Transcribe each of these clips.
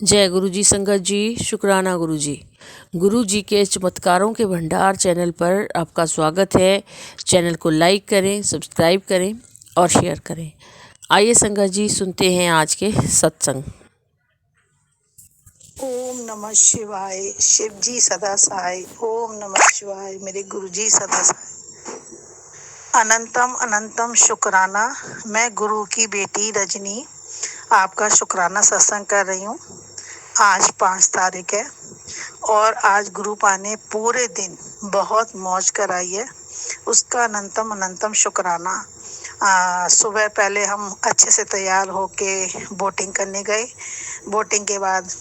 जय गुरु जी संगत जी, शुक्राना गुरु जी। गुरु जी के चमत्कारों के भंडार चैनल पर आपका स्वागत है। चैनल को लाइक करें, सब्सक्राइब करें और शेयर करें। आइए संगत जी सुनते हैं आज के सत्संग। ओम नमः शिवाय। शिव जी सदा सहाय। ओम नमः शिवाय। मेरे गुरु जी सदा सहाय। अनंतम अनंतम शुक्राना। मैं गुरु की बेटी रजनी आपका शुक्राना सत्संग कर रही हूँ। आज 5 तारीख है और आज गुरु पा ने पूरे दिन बहुत मौज कराई है, उसका अनंतम अनंतम शुक्राना। सुबह पहले हम अच्छे से तैयार होके बोटिंग करने गए। बोटिंग के बाद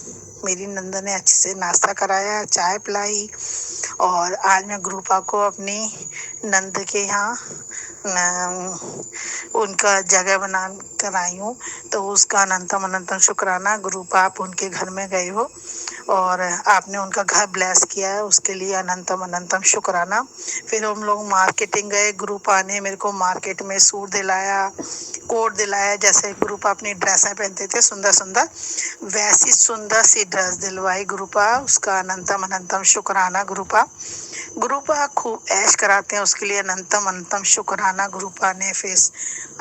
मेरी नंदन ने अच्छे से नाश्ता कराया, चाय पिलाई और आज मैं गुरुपा को अपनी नंद के यहाँ उनका जगह बना कर आई हूँ। तो उसका अनंतम अनंतम शुक्राना। गुरुपा आप उनके घर में गए हो और आपने उनका घर ब्लेस किया है, उसके लिए अनंतम अनंतम शुक्राना। फिर हम लोग मार्केटिंग गए। गुरुपा ने मेरे को मार्केट में सूट दिलाया, कोट दिलाया। जैसे गुरुपा अपनी ड्रेसें पहनते थे सुंदर सुंदर, वैसी सुंदर सी ड्रेस दिलवाई गुरुपा। उसका अनंतम अनंतम शुक्राना गुरुपा। गुरुपा खूब ऐश कराते हैं, उसके लिए अनंतम अनंतम शुक्राना। गुरुपा ने फिर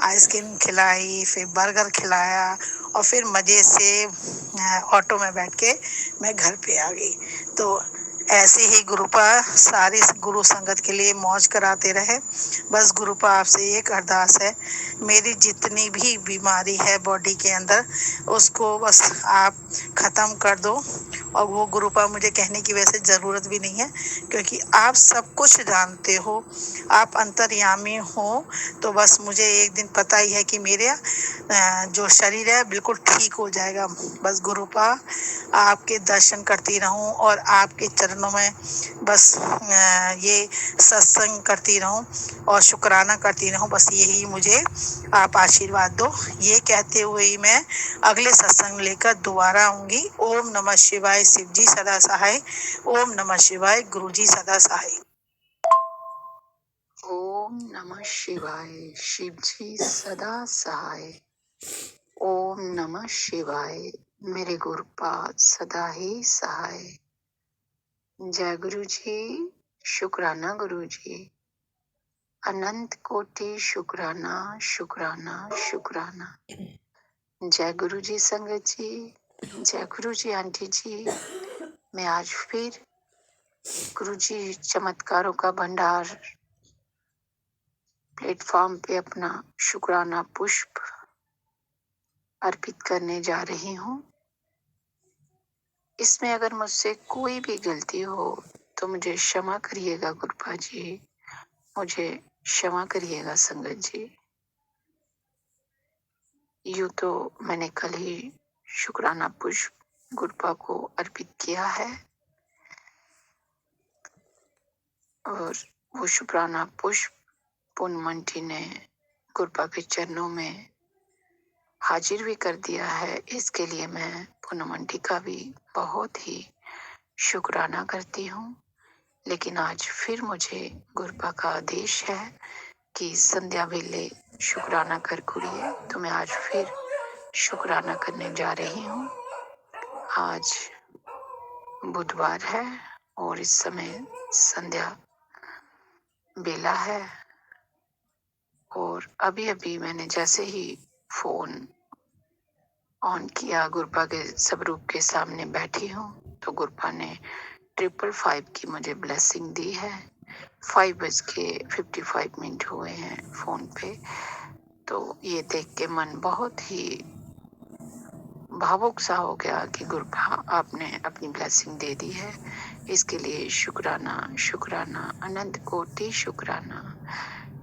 आइसक्रीम खिलाई, फिर बर्गर खिलाया और फिर मज़े से ऑटो में बैठ के मैं घर पे आ गई। तो ऐसे ही गुरुपा सारी गुरु संगत के लिए मौज कराते रहे। बस गुरुपा आपसे एक अरदास है, मेरी जितनी भी बीमारी है बॉडी के अंदर उसको बस आप ख़त्म कर दो। और वो गुरुपा मुझे कहने की वैसे ज़रूरत भी नहीं है, क्योंकि आप सब कुछ जानते हो, आप अंतर्यामी हो। तो बस मुझे एक दिन पता ही है कि मेरे जो शरीर है बिल्कुल ठीक हो जाएगा। बस गुरुपा आपके दर्शन करती रहूं और आपके चरणों में बस ये सत्संग करती रहूं और शुक्राना करती रहूं। बस यही मुझे आप आशीर्वाद दो। ये कहते हुए ही मैं अगले सत्संग लेकर दोबारा आऊंगी। ओम नमः शिवाय। शिव जी सदा सहाय। ओम नमः शिवाय। गुरु जी सदा सहाय। ओम नमः शिवाय। शिव जी सदा सहाय। ओम नमः शिवाय। मेरे गुरुपाद सदा ही सहाय। जय गुरु जी। शुक्राना गुरु जी। अनंत कोटि शुक्राना शुक्राना शुक्राना। जय गुरु जी संगत जी। जय गुरु जी आंटी जी। मैं आज फिर गुरु जी चमत्कारों का भंडार प्लेटफॉर्म पे अपना शुक्राना पुष्प अर्पित करने जा रही हूँ। इसमें अगर मुझसे कोई भी गलती हो तो मुझे क्षमा करिएगा गुरुपा जी, मुझे क्षमा करिएगा संगत जी। यूं तो मैंने कल ही शुक्राना पुष्प गुरुपा को अर्पित किया है और वो शुक्राना पुष्प पूनमंटी ने गुरुपा के चरणों में हाजिर भी कर दिया है। इसके लिए मैं पूनमंटी का भी बहुत ही शुक्राना करती हूँ। लेकिन आज फिर मुझे गुरुपा का आदेश है कि संध्या वेले शुक्राना कर कुड़िए, तो मैं आज फिर शुक्राना करने जा रही हूँ। आज बुधवार है और इस समय संध्या बेला है और अभी अभी मैंने जैसे ही फोन ऑन किया, गुरुपा के स्वरूप के सामने बैठी हूँ तो गुरुपा ने 555 की मुझे ब्लेसिंग दी है। 5:55 हुए हैं फोन पे। तो ये देख के मन बहुत ही भावुक सा हो गया कि गुरुपा आपने अपनी ब्लेसिंग दे दी है। इसके लिए शुक्राना शुक्राना अनंत कोटि शुक्राना।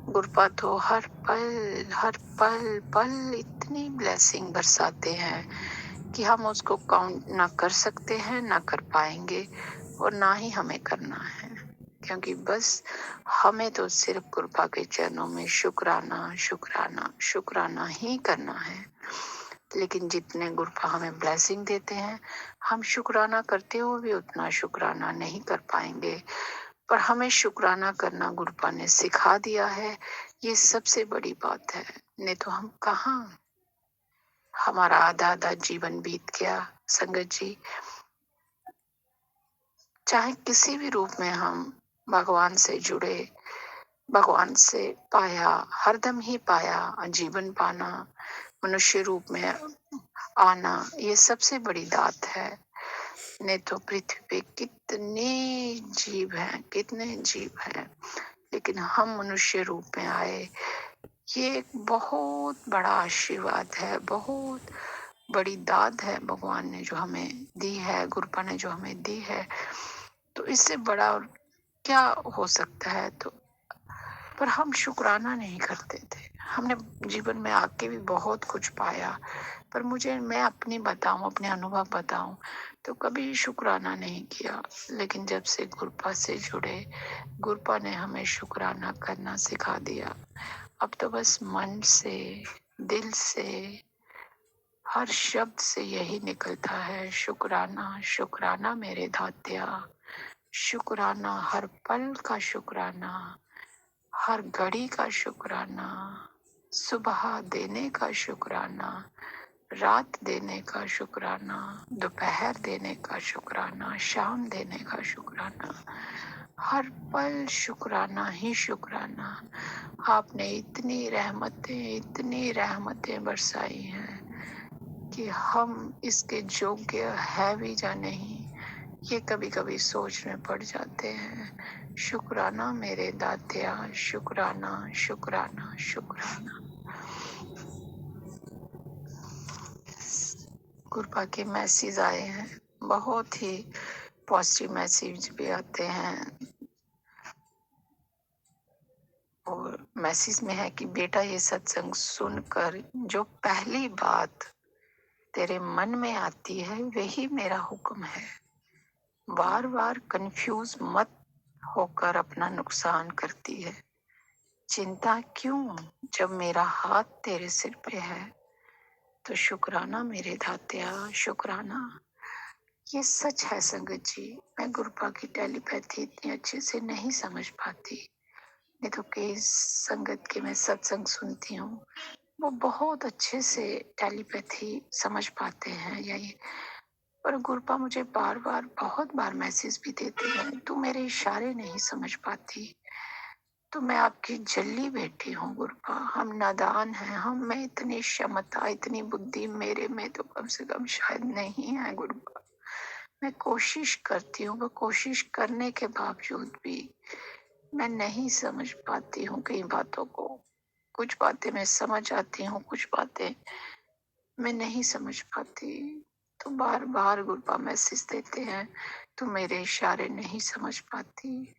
गुरुपा तो हर पल पल इतनी ब्लेसिंग बरसाते हैं कि हम उसको काउंट ना कर सकते हैं, ना कर पाएंगे और ना ही हमें करना है, क्योंकि बस हमें तो सिर्फ गुरुपा के चरणों में शुक्राना शुक्राना शुक्राना ही करना है। लेकिन जितने गुरुपा हमें ब्लेसिंग देते हैं, हम शुक्राना करते हुए भी उतना शुक्राना नहीं कर पाएंगे। पर हमें शुक्राना करना गुरुपा ने सिखा दिया है, ये सबसे बड़ी बात है। नहीं तो हम कहाँ, हमारा आधा आधा जीवन बीत गया संगत जी, चाहे किसी भी रूप में हम भगवान से जुड़े, भगवान से पाया, हरदम ही पाया, जीवन पाना, मनुष्य रूप में आना, ये सबसे बड़ी दात है। नहीं तो पृथ्वी पे कितने जीव हैं, कितने जीव हैं, लेकिन हम मनुष्य रूप में आए, ये एक बहुत बड़ा आशीर्वाद है, बहुत बड़ी दात है भगवान ने जो हमें दी है, गुरुपा ने जो हमें दी है। तो इससे बड़ा और क्या हो सकता है। तो पर हम शुक्राना नहीं करते थे। हमने जीवन में आके भी बहुत कुछ पाया, पर मैं अपनी बताऊं, अपने अनुभव बताऊं, तो कभी शुक्राना नहीं किया। लेकिन जब से गुरुपा से जुड़े, गुरुपा ने हमें शुक्राना करना सिखा दिया। अब तो बस मन से, दिल से, हर शब्द से यही निकलता है, शुक्राना, शुक्राना मेरे दात्या, शुक्राना हर पल का, शुक्राना हर घड़ी का, शुक्राना सुबह देने का, शुक्राना रात देने का, शुक्राना दोपहर देने का, शुक्राना शाम देने का, शुक्राना हर पल शुक्राना ही शुक्राना। आपने इतनी रहमतें बरसाई हैं कि हम इसके योग्य है भी या नहीं, ये कभी कभी सोच में पड़ जाते हैं। शुक्राना मेरे दात्या, शुक्राना शुक्राना शुक्राना। गुरुपा के मैसेज आए हैं, बहुत ही पॉजिटिव मैसेज भी आते हैं। और मैसेज में है कि बेटा, ये सत्संग सुनकर जो पहली बात तेरे मन में आती है वही मेरा हुक्म है। बार बार कंफ्यूज मत होकर अपना नुकसान करती है। चिंता क्यों, जब मेरा हाथ तेरे सिर पे है। तो शुक्राना मेरे दात्या, शुक्राना। ये सच है संगत जी, मैं गुरुपा की टेलीपैथी इतनी अच्छे से नहीं समझ पाती। नहीं तो कई संगत के मैं सत्संग सुनती हूँ, वो बहुत अच्छे से टेलीपैथी समझ पाते हैं। या ये पर गुरुपा मुझे बार बार बहुत बार मैसेज भी देती है, तू मेरे इशारे नहीं समझ पाती। तो मैं आपकी जल्ली बेटी हूँ गुरुपा, हम नादान हैं, हम में इतनी क्षमता, इतनी बुद्धि मेरे में तो कम से कम शायद नहीं है गुरुपा। मैं कोशिश करती हूँ, वो कोशिश करने के बावजूद भी मैं नहीं समझ पाती हूँ कई बातों को। कुछ बातें मैं समझ आती हूँ, कुछ बातें मैं नहीं समझ पाती। तो बार बार गुरुपा मैसेज देते हैं, तू मेरे इशारे नहीं समझ पाती,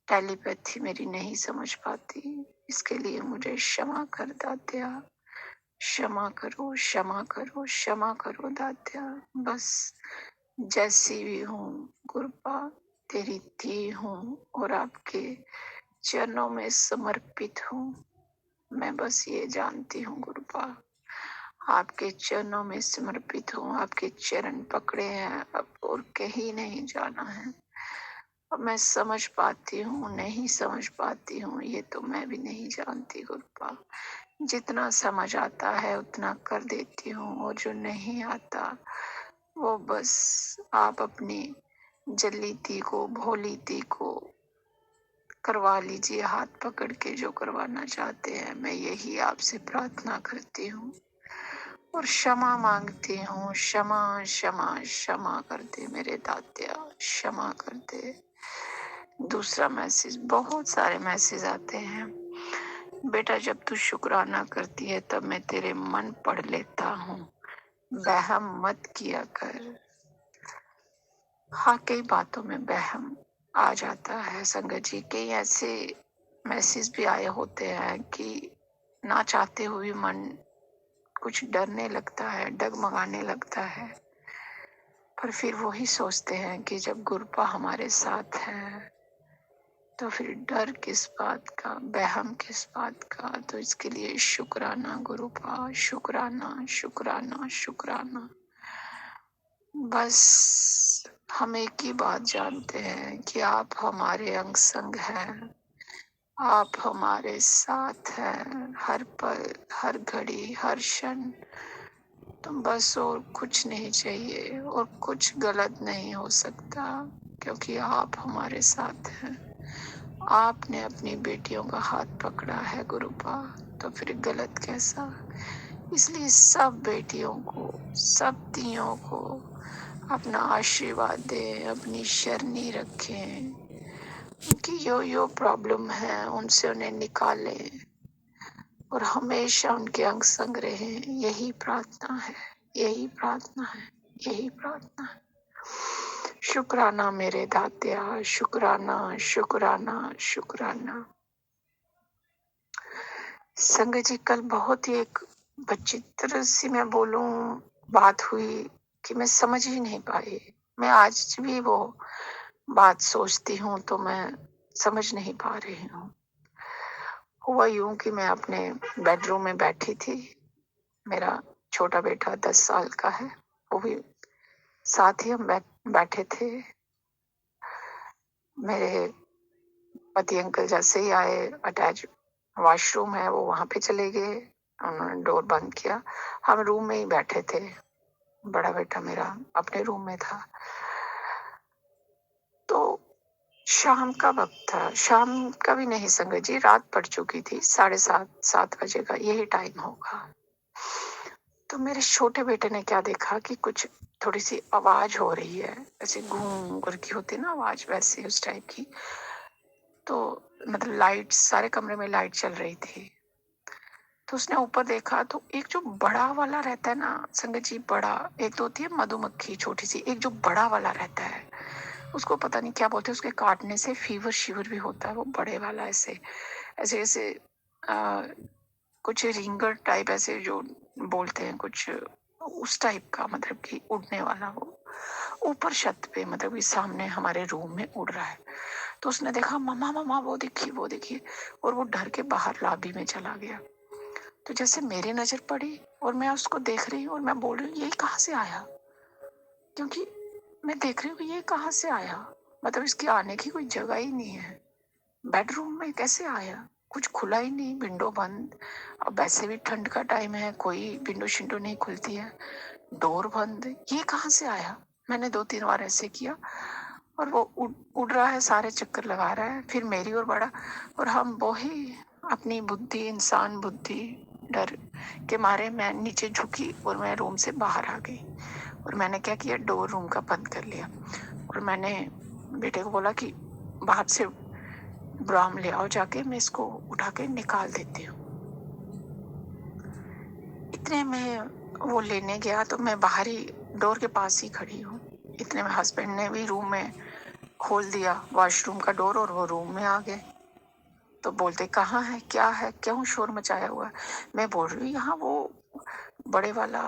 टेलीपैथी मेरी नहीं समझ पाती, इसके लिए मुझे क्षमा कर दात्या, क्षमा करो, क्षमा करो, क्षमा करो दात्या। बस जैसी भी हूँ गुरुपा, तेरी दी हूँ और आपके चरणों में समर्पित हूँ। मैं बस ये जानती हूँ गुरुपा, आपके चरणों में समर्पित हूँ, आपके चरण पकड़े हैं, अब और कहीं नहीं जाना है। अब मैं समझ पाती हूँ, नहीं समझ पाती हूँ, ये तो मैं भी नहीं जानती गुरुपा। जितना समझ आता है उतना कर देती हूँ, और जो नहीं आता वो बस आप अपनी जल्ली दी को, भोली दी को करवा लीजिए, हाथ पकड़ के जो करवाना चाहते हैं। मैं यही आपसे प्रार्थना करती हूँ और क्षमा मांगती हूँ। क्षमा क्षमा क्षमा कर दे मेरे दात्या, क्षमा कर दे। दूसरा मैसेज, बहुत सारे मैसेज आते हैं। बेटा, जब तू शुक्राना करती है तब मैं तेरे मन पढ़ लेता हूँ, बहम मत किया कर। हाँ, कई बातों में बहम आ जाता है संगत जी। कई ऐसे मैसेज भी आए होते हैं कि ना चाहते हुए मन कुछ डरने लगता है, डगमगाने लगता है। पर फिर वही सोचते हैं कि जब गुरुपा हमारे साथ है तो फिर डर किस बात का, बहम किस बात का। तो इसके लिए शुक्राना गुरुपा, शुक्राना शुक्राना शुक्राना। बस हम एक ही बात जानते हैं कि आप हमारे अंग संग हैं, आप हमारे साथ हैं, हर पल, हर घड़ी, हर क्षण। तो बस और कुछ नहीं चाहिए और कुछ गलत नहीं हो सकता, क्योंकि आप हमारे साथ हैं। आपने अपनी बेटियों का हाथ पकड़ा है गुरुपा, तो फिर गलत कैसा। इसलिए सब बेटियों को, सब तियों को अपना आशीर्वाद दें, अपनी शरणी रखें, उनकी यो प्रॉब्लम है उनसे उन्हें निकालें और हमेशा उनके अंग संग रहें। यही प्रार्थना है, यही प्रार्थना है, यही प्रार्थना है। शुक्राना मेरे दात्या, शुक्राना, शुक्राना, शुक्राना। संगत जी, कल बहुत ही एक विचित्र सी मैं बोलूं बात हुई कि मैं समझ ही नहीं पाई। मैं आज भी वो बात सोचती हूँ तो मैं समझ नहीं पा रही हूँ। हुआ यूं कि मैं अपने बेडरूम में बैठी थी। मेरा छोटा बेटा 10 साल का है, वो भी साथ ही हम बैठे थे। मेरे पति अंकल जैसे ही आए, अटैच वॉशरूम है वो वहां पे चले गए, उन्होंने डोर बंद किया। हम रूम में ही बैठे थे। बड़ा बेटा मेरा अपने रूम में था। तो शाम का वक्त था, शाम का भी नहीं संगत जी, रात पड़ चुकी थी, 7:30 बजे का यही टाइम होगा। तो मेरे छोटे बेटे ने क्या देखा कि कुछ थोड़ी सी आवाज हो रही है, ऐसे घूम करके होती ना आवाज, वैसे उस टाइप की। तो मतलब लाइट, सारे कमरे में लाइट चल रही थी। तो उसने ऊपर देखा तो एक जो बड़ा वाला रहता है ना संगत जी, बड़ा, एक तो होती है मधुमक्खी छोटी सी, एक जो बड़ा वाला रहता है उसको पता नहीं क्या बोलते हैं, उसके काटने से फीवर शीवर भी होता है। वो बड़े वाला ऐसे ऐसे ऐसे आ, कुछ रिंगर टाइप ऐसे जो बोलते हैं कुछ, उस टाइप का, मतलब कि उड़ने वाला, वो ऊपर छत पे, मतलब कि सामने हमारे रूम में उड़ रहा है। तो उसने देखा, मम्मा मम्मा वो देखिए वो देखिए, और वो डर के बाहर लॉबी में चला गया। तो जैसे मेरी नजर पड़ी और मैं उसको देख रही हूँ और मैं बोल रही हूँ, ये कहाँ से आया, क्योंकि मैं देख रही हूँ कि ये कहाँ से आया, मतलब इसके आने की कोई जगह ही नहीं है। बेडरूम में कैसे आया, कुछ खुला ही नहीं, विंडो बंद। अब वैसे भी ठंड का टाइम है, कोई विंडो शिंडो नहीं खुलती है, डोर बंद, ये कहाँ से आया। मैंने 2-3 बार ऐसे किया और वो उड़ रहा है, सारे चक्कर लगा रहा है, फिर मेरी और बड़ा, और हम वो ही अपनी बुद्धि, इंसान बुद्धि, डर के मारे मैं नीचे झुकी और मैं रूम से बाहर आ गई। और मैंने क्या किया, डोर रूम का बंद कर लिया और मैंने बेटे को बोला कि बाहर से ब्राम ले आओ जाके, मैं इसको उठा के निकाल देती हूँ। इतने में वो लेने गया तो मैं बाहर ही डोर के पास ही खड़ी हूँ। इतने में हस्बैंड ने भी रूम में खोल दिया वॉशरूम का डोर और वो रूम में आ गए। तो बोलते, कहाँ है, क्या है, क्यों शोर मचाया हुआ है। मैं बोल रही हूँ, यहाँ वो बड़े वाला,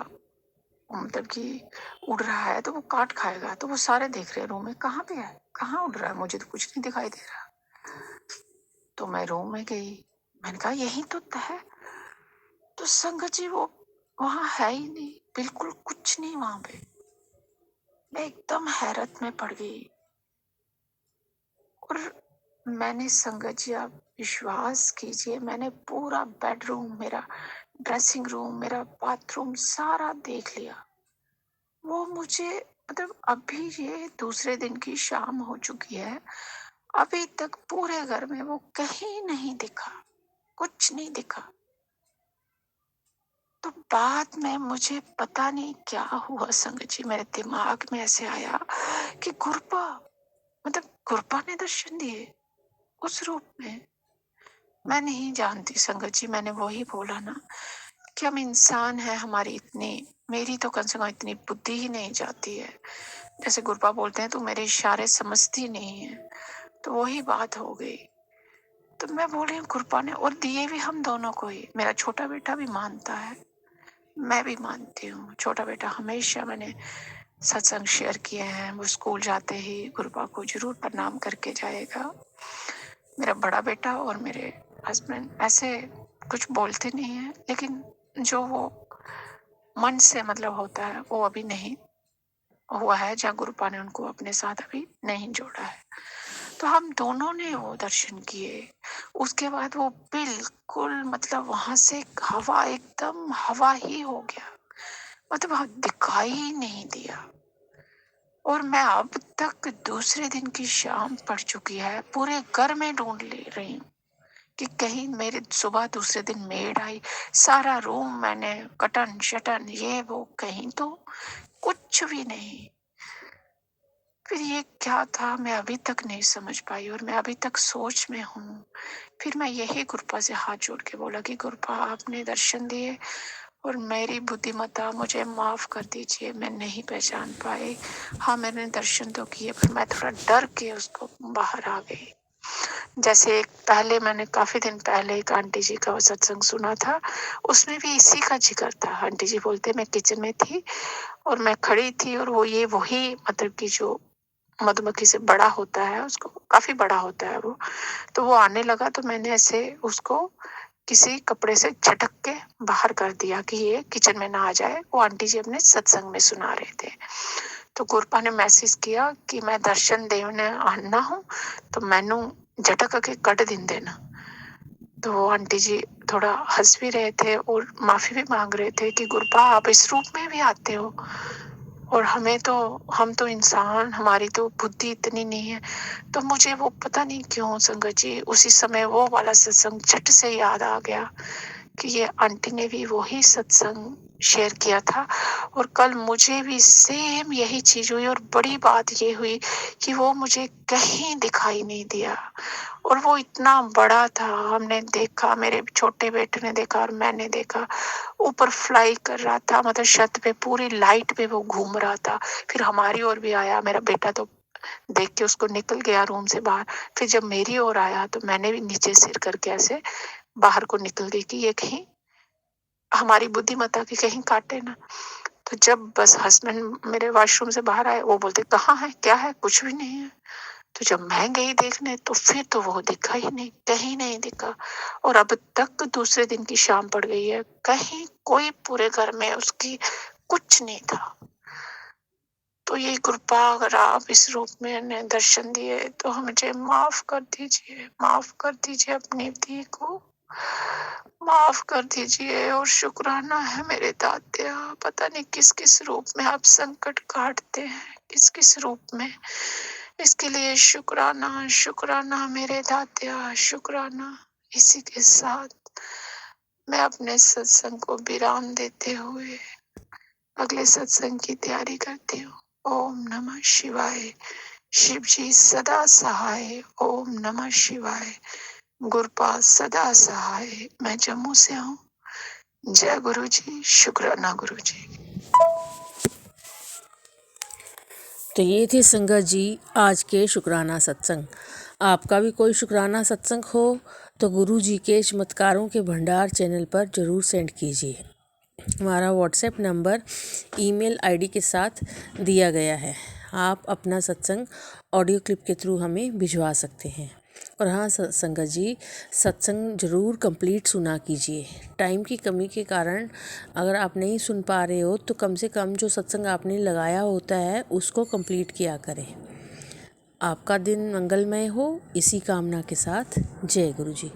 मतलब कि उड़ रहा है तो वो काट खाएगा। तो वो सारे देख रहे हैं रूम में, कहाँ पे है, कहाँ उड़ रहा है, मुझे तो कुछ नहीं दिखाई दे रहा। तो मैं रूम में गई, मैंने कहा यही तो है। तो संगत जी वो वहां है ही नहीं, बिल्कुल कुछ नहीं वहां पे। मैं एकदम हैरत में पड़ गई। और मैंने, संगत जी आप विश्वास कीजिए, मैंने पूरा बेडरूम, मेरा ड्रेसिंग रूम, मेरा बाथरूम सारा देख लिया। वो मुझे, मतलब अभी ये दूसरे दिन की शाम हो चुकी है, अभी तक पूरे घर में वो कहीं नहीं दिखा, कुछ नहीं दिखा। तो बाद में मुझे पता नहीं क्या हुआ संगत जी, मेरे दिमाग में ऐसे आया कि गुरपा, मतलब गुरपा ने दर्शन दिए उस रूप में। मैं नहीं जानती संगत जी, मैंने वही बोला ना कि हम इंसान हैं, हमारी इतनी, मेरी तो कम से कम इतनी बुद्धि ही नहीं जाती है। जैसे गुरपा बोलते हैं, तू मेरे इशारे समझती नहीं है, तो वही बात हो गई। तो मैं बोल रही हूँ गुरपा ने, और दिए भी हम दोनों को ही। मेरा छोटा बेटा भी मानता है, मैं भी मानती हूँ। छोटा बेटा हमेशा, मैंने सत्संग शेयर किए हैं, वो स्कूल जाते ही गुरुपा को जरूर प्रणाम करके जाएगा। मेरा बड़ा बेटा और मेरे हस्बैंड ऐसे कुछ बोलते नहीं है, लेकिन जो वो मन से मतलब होता है वो अभी नहीं हुआ है, जहाँ गुरुपा ने उनको अपने साथ अभी नहीं जोड़ा है। तो हम दोनों ने वो दर्शन किए। उसके बाद वो बिल्कुल, मतलब वहां से हवा, एकदम हवा ही हो गया, मतलब हाँ, दिखाई ही नहीं दिया। और मैं अब तक दूसरे दिन की शाम पड़ चुकी है, पूरे घर में ढूंढ ले रही हूँ कि कहीं मेरे सुबह दूसरे दिन मेड आई, सारा रूम मैंने कटन शटन ये वो, कहीं तो कुछ भी नहीं। फिर ये क्या था मैं अभी तक नहीं समझ पाई और मैं अभी तक सोच में हूँ। फिर मैं यही गुरपा से हाथ जोड़ के बोला कि गुरपा आपने दर्शन दिए और मेरी बुद्धिमत्ता मुझे माफ कर दीजिए, मैं नहीं पहचान पाई। हाँ मैंने दर्शन तो किए पर मैं थोड़ा डर के उसको बाहर आ गई। जैसे एक पहले मैंने काफी दिन पहले एक आंटी जी का सत्संग सुना था, उसमें भी इसी का जिक्र था। आंटी जी बोलते मैं किचन में थी और मैं खड़ी थी और वो ये वही मतलब कि जो मधुमक्खी से बड़ा होता है, उसको काफी बड़ा होता है वो, तो वो आने लगा तो मैंने ऐसे उसको किसी कपड़े से झटक के बाहर कर दिया कि ये किचन में ना आ जाए। वो आंटी जी अपने सत्संग में सुना रहे थे। तो गुरपा ने मैसेज किया कि मैं दर्शन देने आना हूँ तो मैनू झटक के कट दिन देना। तो वो आंटी जी थोड़ा हंस भी रहे थे और माफी भी मांग रहे थे कि गुरपा आप इस रूप में भी आते हो और हम तो इंसान, हमारी तो बुद्धि इतनी नहीं है। तो मुझे वो पता नहीं क्यों संगत जी उसी समय वो वाला सत्संग झट से याद आ गया कि ये आंटी ने भी वही सत्संग शेयर किया था और कल मुझे भी सेम यही चीज हुई। और बड़ी बात ये हुई कि वो मुझे कहीं दिखाई नहीं दिया और वो इतना बड़ा था। हमने देखा, मेरे छोटे बेटे ने देखा और मैंने देखा, ऊपर फ्लाई कर रहा था, मतलब छत पे पूरी लाइट पे वो घूम रहा था। फिर हमारी ओर भी आया, मेरा बेटा तो देख के उसको निकल गया रूम से बाहर। फिर जब मेरी ओर आया तो मैंने भी नीचे सिर करके ऐसे बाहर को निकल गई कि ये कहीं हमारी बुद्धिमत्ता की कहीं काटे ना। तो जब बस हस्बैंड मेरे वॉशरूम से बाहर आए, वो बोलते कहाँ है, क्या है, कुछ भी नहीं है। तो जब मैं गई देखने तो फिर तो वो दिखा ही नहीं, कहीं नहीं दिखा। और अब तक दूसरे दिन की शाम पड़ गई है, कहीं कोई पूरे घर में उसकी कुछ नहीं था। तो ये कृपा अगर आप इस रूप में ने दर्शन दिए तो मुझे माफ कर दीजिए, माफ कर दीजिए, अपनी धी को माफ कर दीजिए। और शुक्राना है मेरे दात्या, पता नहीं किस किस रूप में आप संकट काटते हैं, किस किस रूप में। इसके लिए शुक्राना, शुक्राना मेरे दात्या, शुक्राना। इसी के साथ मैं अपने सत्संग को विराम देते हुए अगले सत्संग की तैयारी करती हूँ। ओम नमः शिवाय। शिव जी सदा सहाय। ओम नमः शिवाय। गुरुपाद सदा सहाय। मैं जम्मू से हूँ। जय गुरु जी, शुक्राना गुरु जी। तो ये थे संगत जी आज के शुक्राना सत्संग। आपका भी कोई शुक्राना सत्संग हो तो गुरु जी के चमत्कारों के भंडार चैनल पर ज़रूर सेंड कीजिए। हमारा व्हाट्सएप नंबर ईमेल आईडी के साथ दिया गया है। आप अपना सत्संग ऑडियो क्लिप के थ्रू हमें भिजवा सकते हैं। और हाँ संगत जी, सत्संग ज़रूर कंप्लीट सुना कीजिए। टाइम की कमी के कारण अगर आप नहीं सुन पा रहे हो तो कम से कम जो सत्संग आपने लगाया होता है उसको कंप्लीट किया करें। आपका दिन मंगलमय हो, इसी कामना के साथ जय गुरु जी।